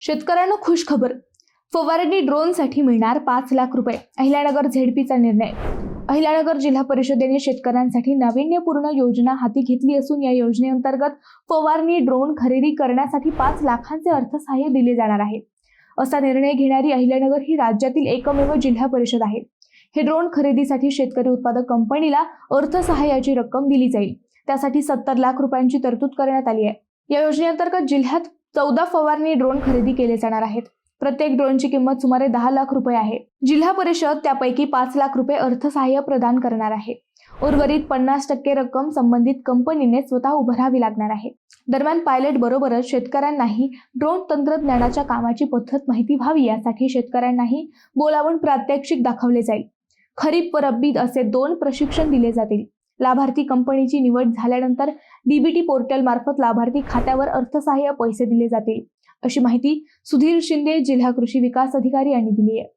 शेतकऱ्यांना खुश खबर. फवारणी ड्रोनसाठी मिळणार 5 लाख रुपये. अहिल्यानगर झेडपीचा निर्णय. अहिल्यानगर जिल्हा परिषदेने शेतकऱ्यांसाठी नाविन्यपूर्ण योजना हाती घेतली असून या योजनेअंतर्गत फवारणी ड्रोन खरेदी करण्यासाठी 5 लाखांचे अर्थसहाय्य दिले जाणार आहे. असा निर्णय घेणारी अहिल्यानगर ही राज्यातील एकमेव जिल्हा परिषद आहे. हे ड्रोन खरेदीसाठी शेतकरी उत्पादक कंपनीला अर्थसहाय्याची रक्कम दिली जाईल. त्यासाठी 70 लाख रुपयांची तरतूद करण्यात आली आहे. या योजनेअंतर्गत जिल्ह्यात 14 फवारणी ड्रोन खरेदी केले जाणार आहेत. प्रत्येक ड्रोनची किंमत सुमारे 10 लाख रुपये आहे. जिल्हा परिषद त्यापैकी 5 लाख रुपये अर्थसहाय्य प्रदान करणार आहे. उर्वरित 50% रक्कम संबंधित कंपनीने स्वतः उभारावी लागणार आहे. दरम्यान पायलट बरोबरच शेतकऱ्यांनाही ड्रोन तंत्रज्ञानाच्या कामाची पद्धत माहिती व्हावी यासाठी शेतकऱ्यांनाही बोलावून प्रात्यक्षिक दाखवले जाईल. खरीप व रब्बी असे 2 प्रशिक्षण दिले जातील. लाभार्थी कंपनीची निवड झाल्यानंतर डीबीटी पोर्टल मार्फत लाभार्थी खात्यावर अर्थसहाय्य पैसे दिले जातील, अशी माहिती सुधीर शिंदे जिल्हा कृषी विकास अधिकारी यांनी दिली आहे.